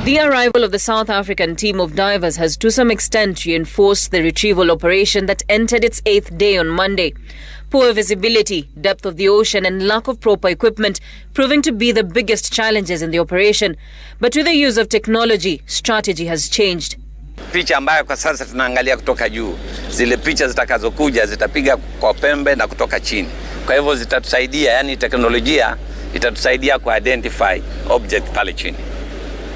The arrival of the South African team of divers has to some extent reinforced the retrieval operation that entered its 8th day on Monday. Poor visibility, depth of the ocean and lack of proper equipment proving to be the biggest challenges in the operation. But with the use of technology, strategy has changed. Picha ambayo kwa sasa tunaangalia kutoka juu, zile picha zitakazokuja zitapiga kwa pembe na kutoka chini. Kwa hivyo zitatusaidia, yani teknolojia itatusaidia ku identify object pale chini.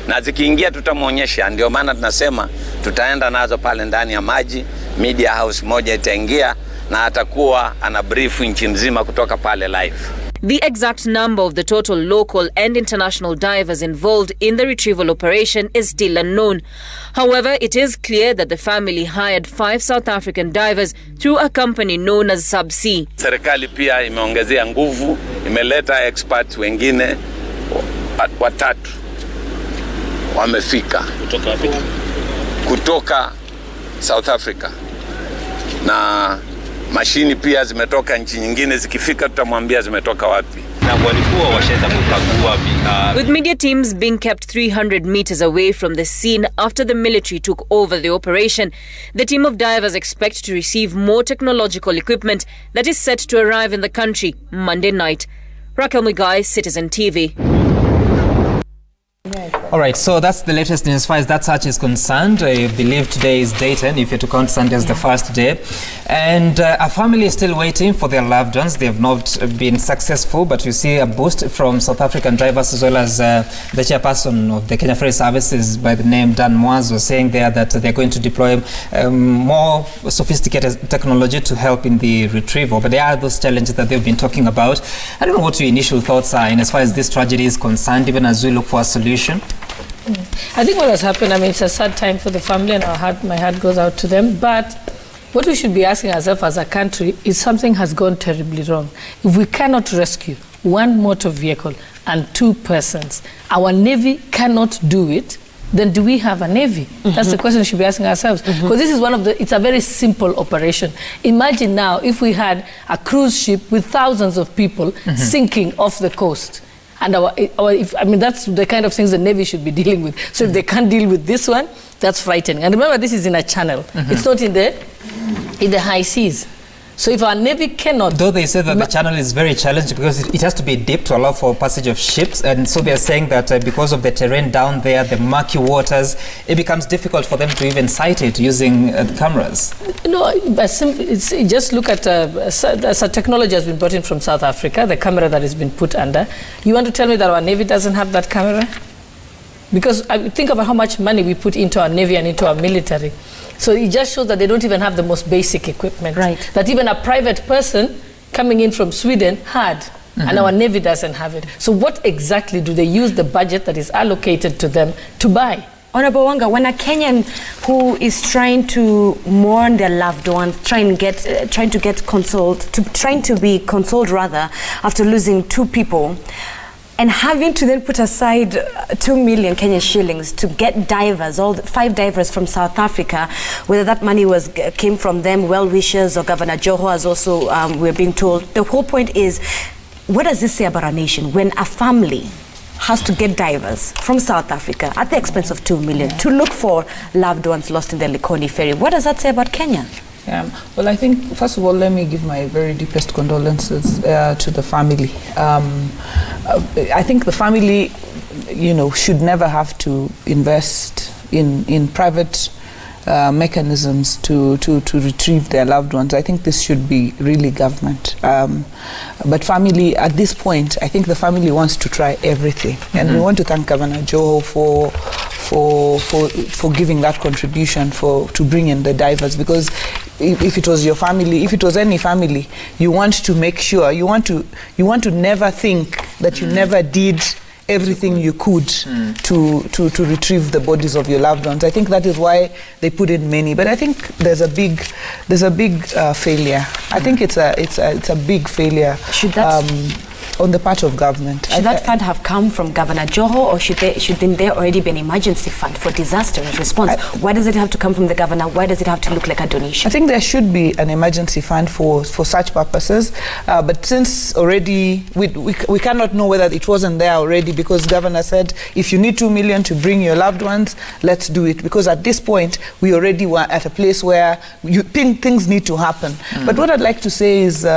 Na zikiingia tutamuonyesha, ndio maana tunasema tutaenda nazo pale ndani ya maji, media house moja itaingia na atakuwa ana brief nchi nzima kutoka pale live. The exact number of the total local and international divers involved in the retrieval operation is still unknown. However, it is clear that the family hired 5 South African divers through a company known as Subsea. Serikali pia imeongezea nguvu, imeleta experts wengine watatu wamefika kutoka South Africa, na mashini pia zimetoka nchi nyingine, zikifika tutamwambia zimetoka wapi. With media teams being kept 300 meters away from the scene after the military took over the operation, the team of divers expect to receive more technological equipment that is set to arrive in the country Monday night. Raquel Mugai, Citizen TV. All right, so that's the latest news as far as that search is concerned. I believe today is day 10, if you're to count Sunday as the first day. And a family is still waiting for their loved ones. They have not been successful, but you see a boost from South African drivers as well as the chairperson of the Kenya Ferry Services by the name Dan Mwanzo saying there that they're going to deploy more sophisticated technology to help in the retrieval. But there are those challenges that they've been talking about. I don't know what your initial thoughts are in as far as this tragedy is concerned, even as we look for a solution. I think what has happened, it's a sad time for the family and my heart goes out to them. But what we should be asking ourselves as a country is something has gone terribly wrong. If we cannot rescue 1 motor vehicle and 2 persons, our Navy cannot do it, then do we have a Navy? That's the question we should be asking ourselves. Because this is it's a very simple operation. Imagine now if we had a cruise ship with thousands of people sinking off the coast. And that's the kind of things the Navy should be dealing with. So if they can't deal with this one, that's frightening. And remember, this is in a channel. It's not in the high seas. So if our Navy cannot... Though they say that the channel is very challenging because it has to be deep to allow for passage of ships. And so they're saying that because of the terrain down there, the murky waters, it becomes difficult for them to even sight it using cameras. No, just look at... technology has been brought in from South Africa, the camera that has been put under. You want to tell me that our Navy doesn't have that camera? Because think about how much money we put into our Navy and into our military. So it just shows that they don't even have the most basic equipment. Right. That even a private person coming in from Sweden had, and our Navy doesn't have it. So what exactly do they use the budget that is allocated to them to buy? Honorable Wanga, when a Kenyan who is trying to mourn their loved ones, trying to be consoled rather after losing 2 people, and having to then put aside 2 million Kenyan shillings to get divers, all 5 divers from South Africa, whether that money came from them, well-wishers, or Governor Joho, as also we're being told. The whole point is, what does this say about our nation when a family has to get divers from South Africa at the expense of 2 million to look for loved ones lost in the Likoni ferry? What does that say about Kenya? Well, I think, first of all, let me give my very deepest condolences to the family. I think the family, should never have to invest in private mechanisms to retrieve their loved ones. I think this should be really government. But family, at this point, I think the family wants to try everything. And we want to thank Governor Joho for giving that contribution to bring in the divers, because if it was your family, if it was any family, you want to make sure, you want to never think that you never did everything you could to retrieve the bodies of your loved ones. I think that is why they put in many. But I think there's a big failure. I think it's a big failure. on the part of government. Should that fund have come from Governor Joho, or should there already be an emergency fund for disaster response? Why does it have to come from the governor? Why does it have to look like a donation? I think there should be an emergency fund for such purposes, but since already we cannot know whether it wasn't there already, because governor said if you need 2 million to bring your loved ones, let's do it, because at this point we already were at a place where you think things need to happen. But what I'd like to say is,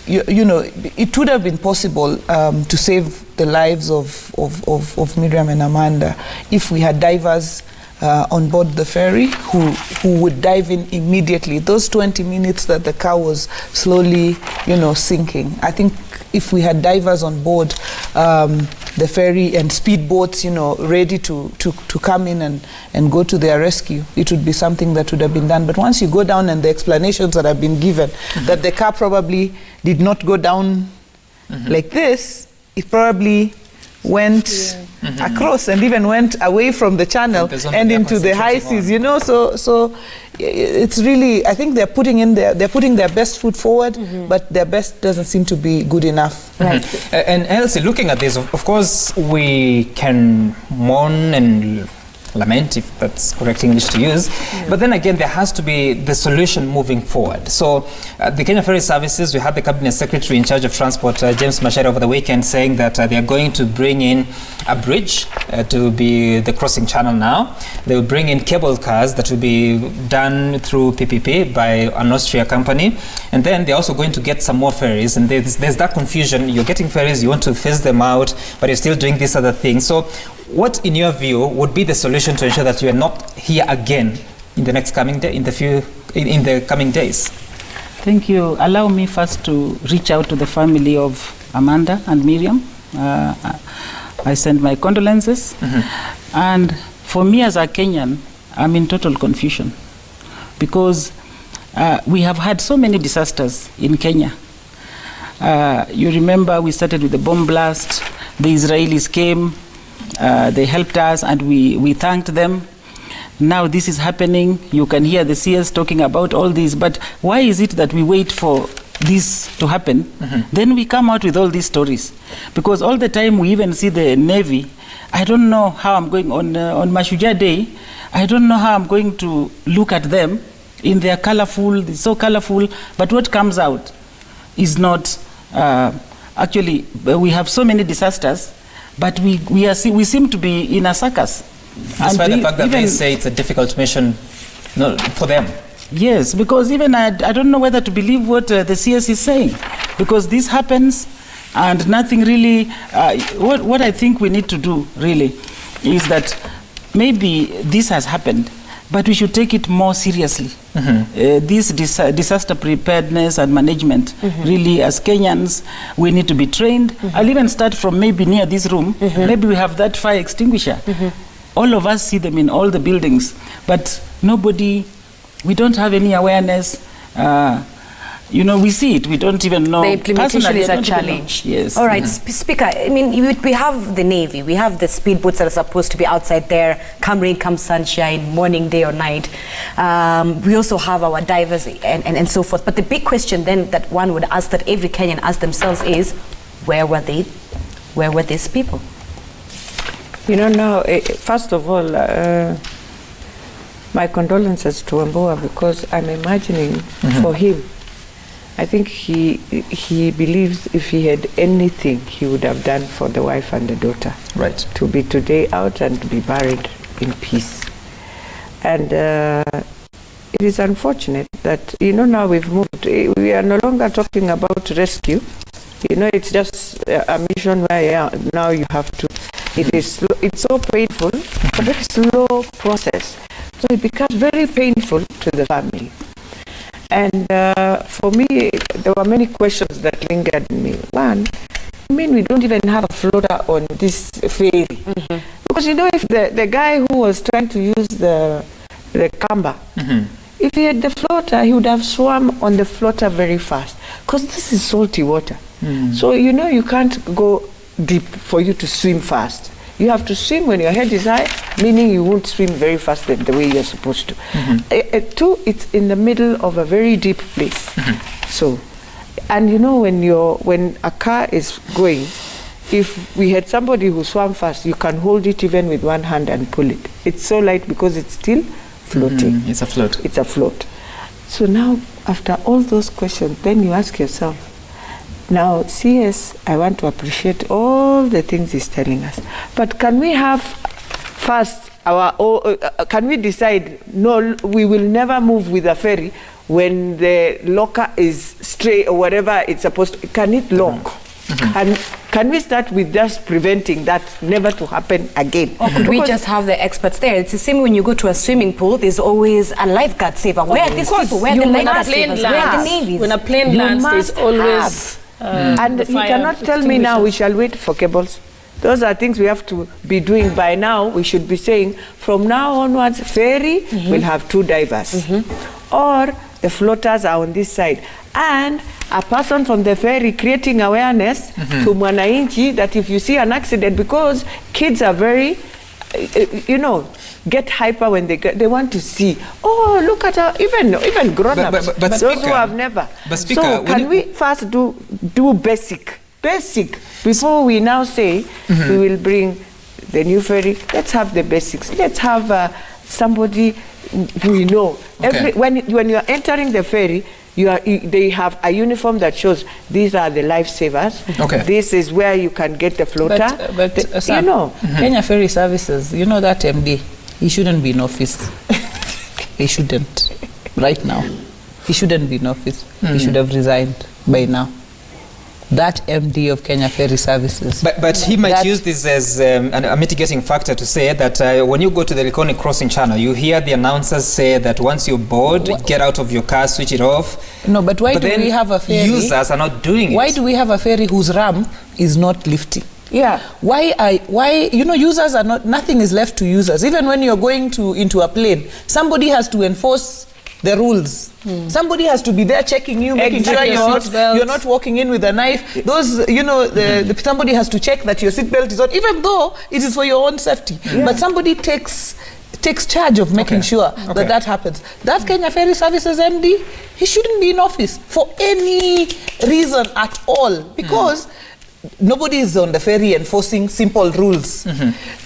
you know, it would have been possible to save the lives of Miriam and Amanda if we had divers on board the ferry who would dive in immediately. Those 20 minutes that the car was slowly, you know, sinking. I think if we had divers on board the ferry and speedboats, you know, ready to come in and go to their rescue, it would be something that would have been done. But once you go down and the explanations that have been given, that the car probably did not go down like this, it probably went across and even went away from the channel and into the high seas, you know. So it's really, I think they're putting their best foot forward, but their best doesn't seem to be good enough. Right. And Elsie, looking at this, of course we can mourn and lament, if that's correct English to use, but then again there has to be the solution moving forward. So the Kenya Ferry Services, we had the Cabinet Secretary in charge of transport, James Macharia, over the weekend saying that they are going to bring in a bridge to be the crossing channel now. They will bring in cable cars that will be done through PPP by an Austria company, and then they're also going to get some more ferries, and there's that confusion. You're getting ferries, you want to phase them out, but you're still doing this other thing. So what, in your view, would be the solution to ensure that you are not here again in the next coming day, in the coming days? Thank you. Allow me first to reach out to the family of Amanda and Miriam. I send my condolences. And for me as a Kenyan, I'm in total confusion because we have had so many disasters in Kenya. You remember we started with the bomb blast, the Israelis came, they helped us and we thanked them. Now this is happening. You can hear the CS talking about all this, but why is it that we wait for this to happen? Then we come out with all these stories, because all the time we even see the Navy. I don't know how I'm going on Mashujaa Day. I don't know how I'm going to look at them in their colorful, so colorful, but what comes out is not actually. We have so many disasters, but we seem to be in a circus. Despite the fact that they say it's a difficult mission for them. Yes, because even I don't know whether to believe what the CS is saying, because this happens and nothing really. What I think we need to do really is that maybe this has happened, but we should take it more seriously. This disaster preparedness and management, really, as Kenyans, we need to be trained. I'll even start from maybe near this room. Maybe we have that fire extinguisher. All of us see them in all the buildings, but nobody, we don't have any awareness. You know, we see it, we don't even know. The implementation is a challenge. Yes. All right, Speaker, I mean, we have the Navy, we have the speedboats that are supposed to be outside there, come rain, come sunshine, morning, day or night. We also have our divers and so forth. But the big question then that one would ask, that every Kenyan asks themselves is, where were they? Where were these people? You know, now, first of all, my condolences to Wambua, because I'm imagining for him, I think he believes if he had anything, he would have done for the wife and the daughter. Right. To be today out and to be buried in peace. And it is unfortunate that, you know, now we've moved. We are no longer talking about rescue. You know, it's just a mission where now you have to. It's so painful, a very slow process. So it becomes very painful to the family. And for me, there were many questions that lingered in me. One, I mean, we don't even have a floater on this ferry. Because, you know, if the guy who was trying to use the kamba, if he had the floater, he would have swum on the floater very fast. Because this is salty water. So, you know, you can't go deep for you to swim fast. You have to swim when your head is high, meaning you won't swim very fast the way you're supposed to. Two, it's in the middle of a very deep place. So And you know, when a car is going, if we had somebody who swam fast, you can hold it even with one hand and pull it. It's so light because it's still floating. It's a float. It's a float. So now, after all those questions, then you ask yourself, now, CS, I want to appreciate all the things he's telling us. But can we have first can we decide, no, we will never move with a ferry when the locker is straight or whatever it's supposed to, can it lock? Can we start with just preventing that never to happen again? Or could we just have the experts there? It's the same when you go to a swimming pool, there's always a lifeguard saver. Where are these people? Where are the lifeguard savers? Where are the navies? When a plane lands, there's always... and you cannot tell me now we shall wait for cables. Those are things we have to be doing by now. We should be saying from now onwards, ferry will have 2 divers. Or the floaters are on this side. And a person from the ferry creating awareness to Mwanainchi that if you see an accident, because kids are very, get hyper when they want to see. Oh, look at her, even grown-ups, but those Speaker, who have never. But Speaker, so can we first do basic before we now say we will bring the new ferry? Let's have the basics. Let's have somebody we know. Okay. When you are entering the ferry, they have a uniform that shows these are the lifesavers. Okay. This is where you can get the floater. But Sam, Kenya Ferry Services, you know that MD, he shouldn't be in office. He shouldn't. Right now. He shouldn't be in office. He should have resigned by now. That MD of Kenya Ferry Services. But he might use this as a mitigating factor to say that when you go to the Likoni crossing channel, you hear the announcers say that once you're bored, get out of your car, switch it off. No, but why do we have a ferry? Users are not doing it. Why do we have a ferry whose ramp is not lifting? Yeah. Why users are not, nothing is left to users. Even when you're going into a plane, somebody has to enforce the rules. Somebody has to be there checking you, making sure you're not walking in with a knife. Those, somebody has to check that your seatbelt is on, even though it is for your own safety. But somebody takes charge of making sure that happens. That Kenya Ferry Services MD, he shouldn't be in office for any reason at all, because nobody is on the ferry enforcing simple rules.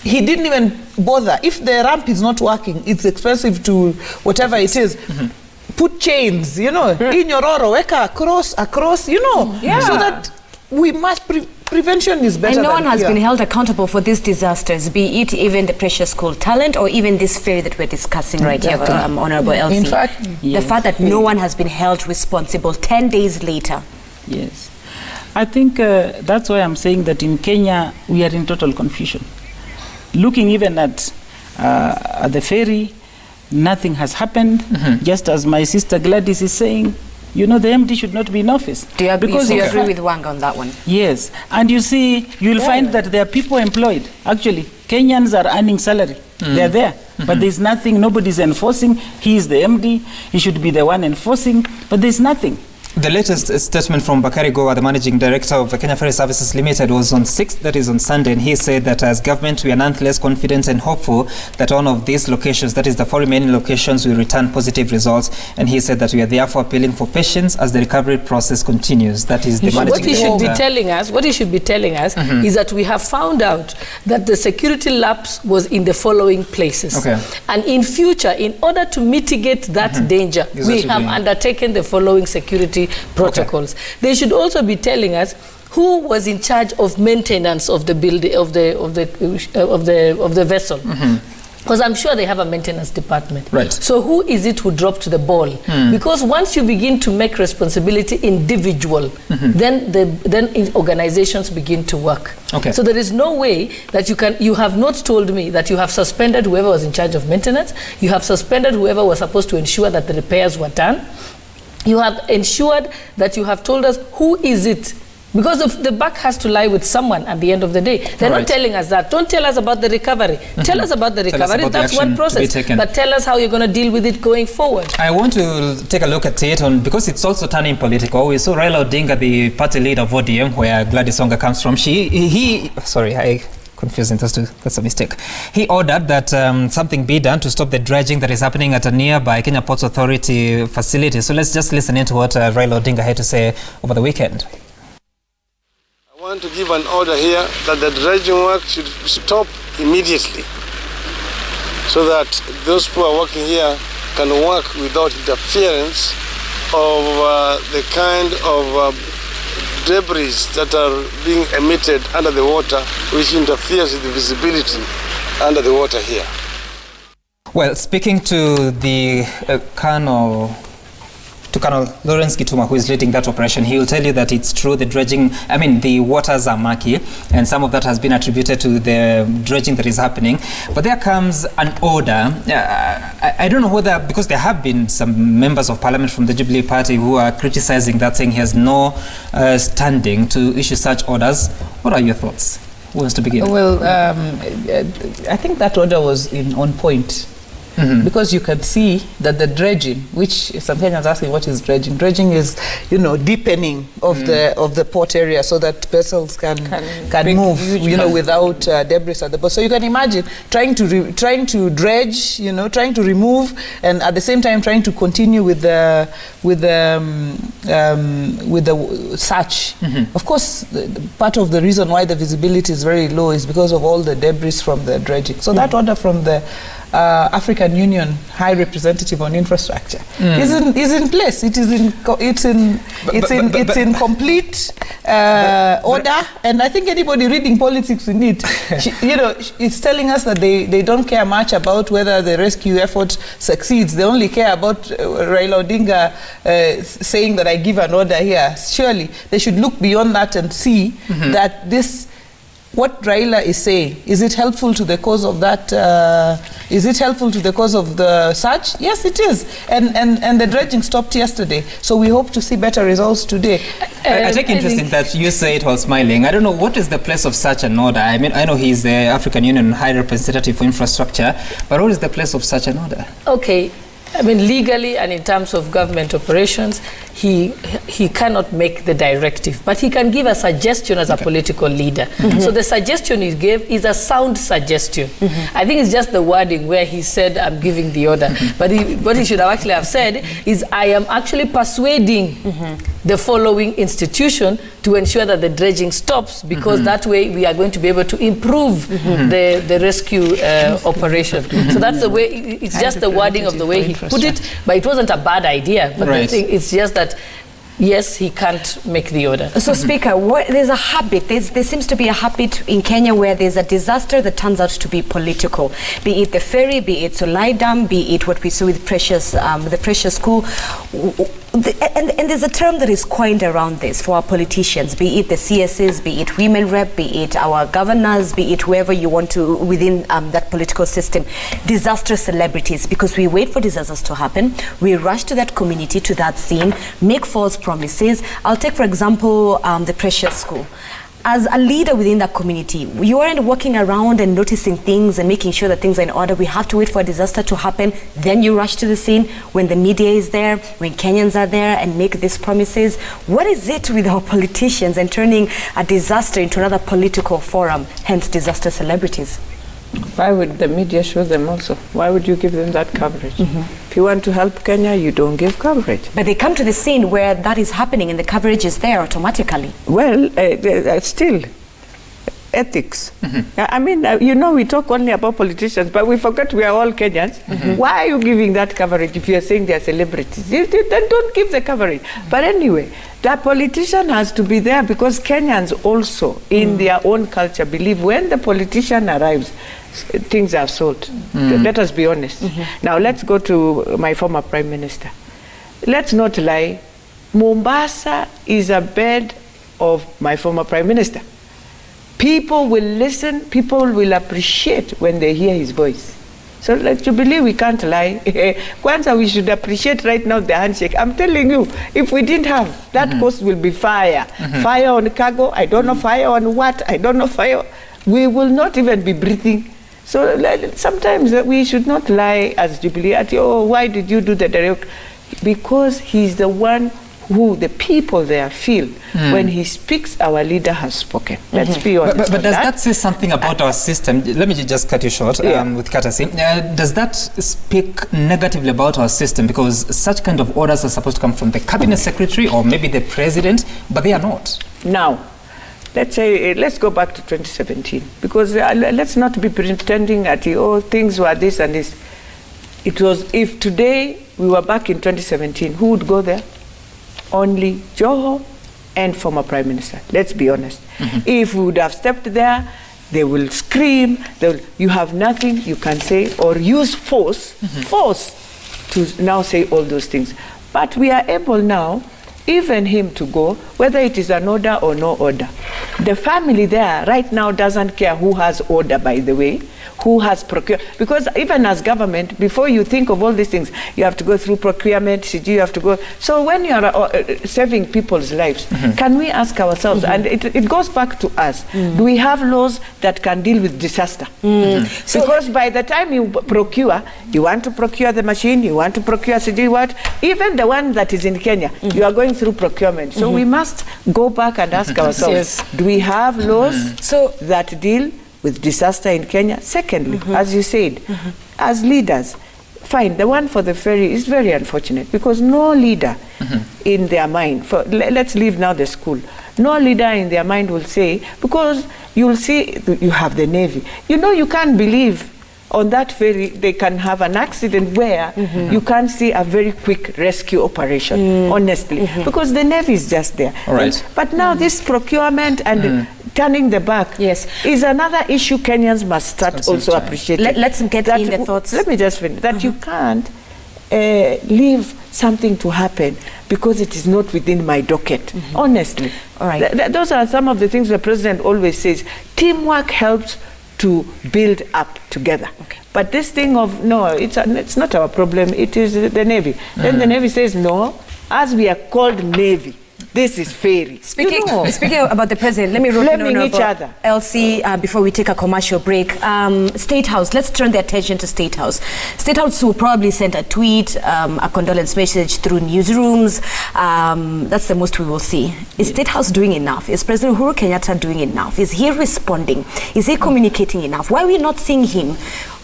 He didn't even bother. If the ramp is not working, it's expensive to whatever it is. Put chains, in your Roro, weka across, so that we must prevention is better. And no one has here. been held accountable for these disasters, be it even the precious coal talent or even this ferry that we're discussing right here, Honorable Elsie. In fact, the fact that no one has been held responsible 10 days later. Yes. I think that's why I'm saying that in Kenya, we are in total confusion. Looking even at the ferry, nothing has happened. Just as my sister Gladys is saying, the MD should not be in office. Do you agree, because you agree with Wang on that one? Yes. And you see, you'll find that there are people employed. Actually, Kenyans are earning salary. They're there. But there's nothing, nobody's enforcing. He is the MD. He should be the one enforcing. But there's nothing. The latest statement from Bakari Goa, the managing director of Kenya Ferry Services Limited, was on 6th, that is on Sunday, and he said that as government we are nonetheless confident and hopeful that one of these locations, that is the 4 remaining locations, will return positive results. And he said that we are therefore appealing for patience as the recovery process continues. That is the managing What he director. should be telling us is that we have found out that the security lapse was in the following places. And in future, in order to mitigate that danger, we have undertaken the following security protocols. They should also be telling us who was in charge of maintenance of the building of the vessel. Because I'm sure they have a maintenance department. Right. So who is it who dropped the ball? Because once you begin to make responsibility individual, then organizations begin to work. So there is no way that you have not told me that you have suspended whoever was in charge of maintenance, you have suspended whoever was supposed to ensure that the repairs were done. You have ensured that you have told us who is it, because the buck has to lie with someone at the end of the day. They're not telling us that. Don't tell us about the recovery. Tell us about the recovery. That's one process. But tell us how you're going to deal with it going forward. I want to take a look at it because it's also turning political. We saw Raila Odinga, the party leader of ODM, where Gladys Onga comes from. confusing. That's a mistake. He ordered that something be done to stop the dredging that is happening at a nearby Kenya Ports Authority facility. So let's just listen into what Raila Odinga had to say over the weekend. I want to give an order here that the dredging work should stop immediately, so that those who are working here can work without interference of the kind of debris that are being emitted under the water, which interferes with the visibility under the water here. Well, speaking to the Colonel Lawrence Gituma, who is leading that operation, he will tell you that it's true, the waters are murky, and some of that has been attributed to the dredging that is happening. But there comes an order. I don't know whether, because there have been some members of parliament from the Jubilee Party who are criticizing that, saying he has no standing to issue such orders. What are your thoughts? Who wants to begin? Well, I think that order was on point. Mm-hmm. Because you can see that the dredging, which some Kenyans are asking, what is dredging? Dredging is, deepening of the port area so that vessels can move, without debris at the bottom. So you can imagine trying to dredge, trying to remove, and at the same time trying to continue with the search. Mm-hmm. Of course, part of the reason why the visibility is very low is because of all the debris from the dredging. So that order from the African Union High Representative on Infrastructure is in place. It's in complete order, and I think anybody reading politics in it, it's telling us that they don't care much about whether the rescue effort succeeds. They only care about Raila Odinga saying that I give an order here. Surely they should look beyond that and see that what Raila is saying, is it helpful to the cause of that? Is it helpful to the cause of the search? Yes, it is. And the dredging stopped yesterday. So we hope to see better results today. I take interest in that you say it while smiling. I don't know, what is the place of such an order? I mean, I know he's the African Union High Representative for Infrastructure, but what is the place of such an order? Okay. I mean, legally and in terms of government operations, he cannot make the directive, but he can give a suggestion as a political leader. Mm-hmm. So the suggestion he gave is a sound suggestion. Mm-hmm. I think it's just the wording where he said, I'm giving the order. Mm-hmm. But what he should have actually have said is, I am actually persuading the following institution to ensure that the dredging stops, because that way we are going to be able to improve the rescue operation. So that's the way, it's just the wording of the way he put it, but it wasn't a bad idea. But I think it's just that, yes, he can't make the order. So, Speaker, there's a habit. There seems to be a habit in Kenya where there's a disaster that turns out to be political. Be it the ferry, be it Solai Dam, be it what we saw with the Precious School. And there's a term that is coined around this for our politicians, be it the CSs, be it women rep, be it our governors, be it whoever you want to within that political system. Disaster celebrities, because we wait for disasters to happen, we rush to that community, to that scene, make false promises. I'll take, for example, the Precious School. As a leader within that community, you aren't walking around and noticing things and making sure that things are in order. We have to wait for a disaster to happen, then you rush to the scene when the media is there, when Kenyans are there, and make these promises. What is it with our politicians and turning a disaster into another political forum, hence disaster celebrities? Why would the media show them also? Why would you give them that coverage? If you want to help Kenya, you don't give coverage. But they come to the scene where that is happening and the coverage is there automatically. Well, still, ethics. I mean, we talk only about politicians, but we forget we are all Kenyans. Why are you giving that coverage if you are saying they are celebrities? Then don't give the coverage. But anyway, the politician has to be there, because Kenyans also, in their own culture, believe when the politician arrives, things are solved. Let us be honest. Now, let's go to my former Prime Minister. Let's not lie. Mombasa is a bed of my former Prime Minister. People will listen, people will appreciate when they hear his voice. So let you believe we can't lie. Kwanza, we should appreciate right now the handshake. I'm telling you, if we didn't have, that coast will be fire. Fire on cargo, I don't know, fire on what, I don't know, fire. We will not even be breathing. So sometimes we should not lie as Jubilee. Why did you do the direct? Because he's the one who the people there feel when he speaks, our leader has spoken. Let's be honest. But does that say something about our system? Let me just cut you short with courtesy. Does that speak negatively about our system? Because such kind of orders are supposed to come from the cabinet secretary or maybe the president, but they are not. Now, let's go back to 2017, because let's not be pretending that things were this and this. It was, if today we were back in 2017, who would go there? Only Joho and former Prime Minister. Let's be honest. If we would have stepped there, they will scream. You have nothing you can say, or use force to now say all those things. But we are able now, even him to go, whether it is an order or no order. The family there right now doesn't care who has order, by the way, who has procured. Because even as government, before you think of all these things, you have to go through procurement, you have to go. So when you are saving people's lives, can we ask ourselves, and it goes back to us, do we have laws that can deal with disaster? So because by the time you procure, you want to procure the machine, you want to procure what, even the one that is in Kenya, you are going through procurement. So we must go back and ask ourselves, do we have laws that deal with disaster in Kenya? Secondly, as you said, as leaders, fine, the one for the ferry is very unfortunate, because no leader in their mind, let's leave now the school, no leader in their mind will say, because you'll see, you have the Navy. You can't believe on that ferry they can have an accident where you can't see a very quick rescue operation, honestly, because the Navy is just there. All right. But now this procurement and turning the back is another issue Kenyans must start also appreciating. Let's get in the thoughts. Let me just finish. That you can't leave something to happen because it is not within my docket, honestly. All right. Those are some of the things the president always says. Teamwork helps to build up together. But this thing of, no, it's not our problem, it is the Navy. Then the Navy says, no, as we are called Navy, this is ferry. Speaking about the president, let me roll blaming each other. Elsie, before we take a commercial break. State House, let's turn the attention to State House. State House will probably send a tweet, a condolence message through newsrooms. That's the most we will see. Is State House doing enough? Is President Uhuru Kenyatta doing enough? Is he responding? Is he communicating enough? Why are we not seeing him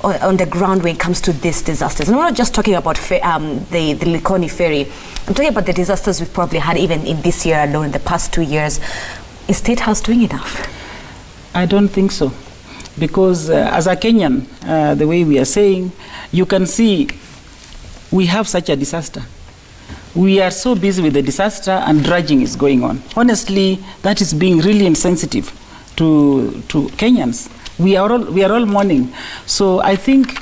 on the ground when it comes to these disasters? And I'm not just talking about the Likoni ferry. I'm talking about the disasters we've probably had even in this year alone, in the past 2 years. Is State House doing enough? I don't think so. Because as a Kenyan, the way we are saying, you can see we have such a disaster. We are so busy with the disaster and dredging is going on. Honestly, that is being really insensitive to Kenyans. We are all mourning. So I think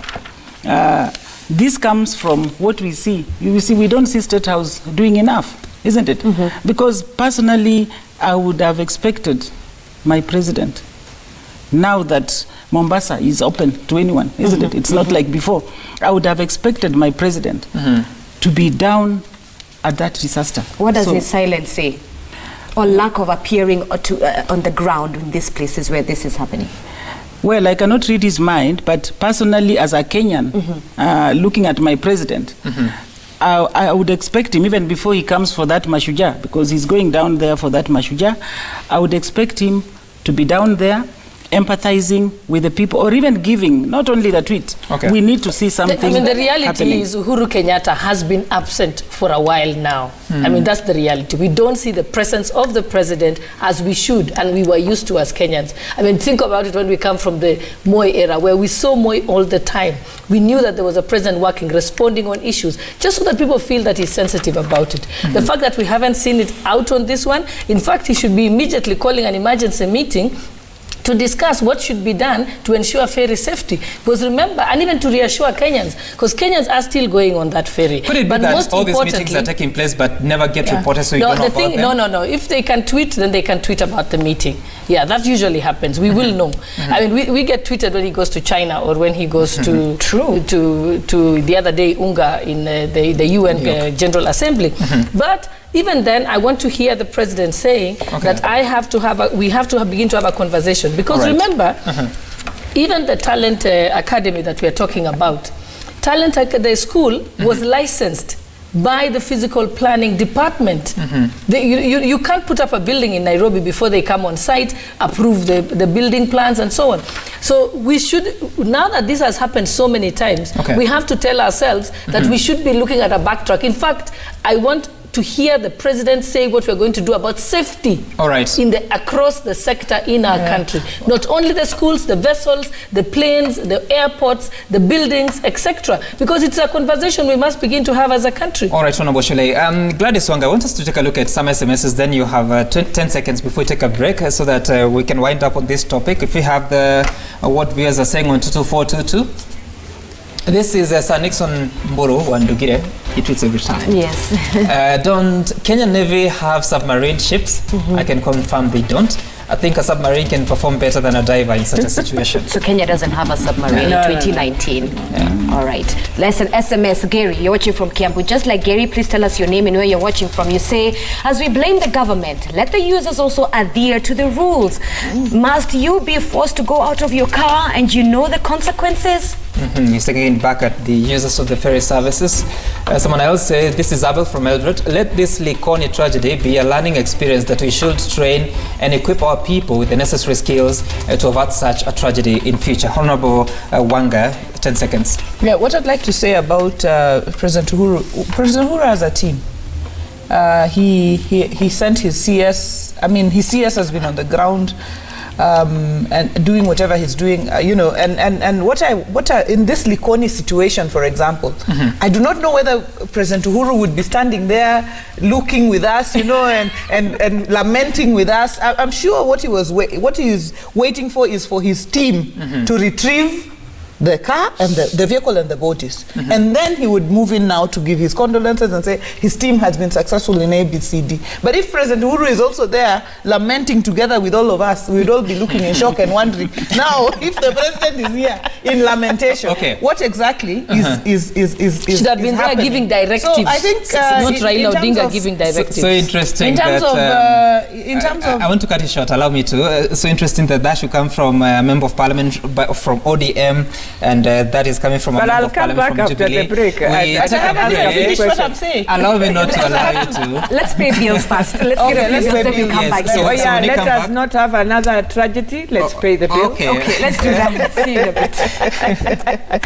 this comes from what we see. You see, we don't see State House doing enough, isn't it? Because personally, I would have expected my president, now that Mombasa is open to anyone, isn't it? It's not like before. I would have expected my president to be down at that disaster. What does his silence say? Or lack of appearing on the ground in these places where this is happening? Well, I cannot read his mind, but personally, as a Kenyan, looking at my president, I would expect him, even before he comes for that Mashujaa, because he's going down there for that Mashujaa, I would expect him to be down there, empathizing with the people, or even giving, not only the tweet. We need to see something the reality happening. is Uhuru Kenyatta has been absent for a while now. That's the reality. We don't see the presence of the president as we should, and we were used to as Kenyans. Think about it when we come from the Moi era, where we saw Moi all the time. We knew that there was a president working, responding on issues, just so that people feel that he's sensitive about it. The fact that we haven't seen it out on this one, in fact, he should be immediately calling an emergency meeting to discuss what should be done to ensure ferry safety. Because remember, and even to reassure Kenyans, because Kenyans are still going on that ferry. Could it be that all these meetings are taking place but never get reported, so you don't know about them? No. If they can tweet, then they can tweet about the meeting. Yeah, that usually happens. We will know. We get tweeted when he goes to China, or when he goes to the other day, UNGA, in the UN General Assembly. But even then, I want to hear the president saying that we have to begin to have a conversation. Because remember, even the Talent Academy that we are talking about, the school was licensed by the physical planning department. You can't put up a building in Nairobi before they come on site, approve the building plans and so on. So we should, now that this has happened so many times, we have to tell ourselves that we should be looking at a backtrack. In fact, I want to hear the president say what we're going to do about safety in across the sector in our country. Not only the schools, the vessels, the planes, the airports, the buildings, etc. Because it's a conversation we must begin to have as a country. All right, Honorable Shule. Gladys Wanga, I want us to take a look at some SMSs. Then you have 10 seconds before we take a break so that we can wind up on this topic. If we have what viewers are saying on 22422. This is Sir Nixon Mburu Wandugire. He tweets every time. Yes. Don't Kenyan Navy have submarine ships? I can confirm they don't. I think a submarine can perform better than a diver in such a situation. So Kenya doesn't have a submarine in 2019. All right. Let's an SMS. Gary, you're watching from Kiambu. Just like Gary, please tell us your name and where you're watching from. You say, as we blame the government, let the users also adhere to the rules. Must you be forced to go out of your car and you know the consequences? He's taking it back at the users of the ferry services. Someone else says, this is Abel from Eldred. Let this Likoni tragedy be a learning experience that we should train and equip our people with the necessary skills to avert such a tragedy in future. Honorable Wanga, 10 seconds. Yeah, what I'd like to say about President Uhuru has a team. He sent his CS. I mean, his CS has been on the ground. And doing whatever he's doing, and what I in this Likoni situation, for example, I do not know whether President Uhuru would be standing there looking with us, and lamenting with us. I'm sure what he is waiting for is for his team to retrieve the car and the vehicle and the bodies. And then he would move in now to give his condolences and say his team has been successful in ABCD. But if President Uhuru is also there lamenting together with all of us, we would all be looking in shock and wondering, now if the president is here in lamentation, what exactly is should have been there giving directives. So I think not Raila Odinga giving directives. So interesting. In terms of I want to cut it short, allow me to. So interesting that should come from a member of parliament from ODM. And that is coming from a member of parliament from Jubilee. But I'll come back after the break. I haven't finished what I'm saying. Allow me not to allow you to. Let's pay bills first. Let's get a bill, then we'll come back. So let us not have another tragedy. Let's pay the bill. Okay, let's do that. See you in a bit.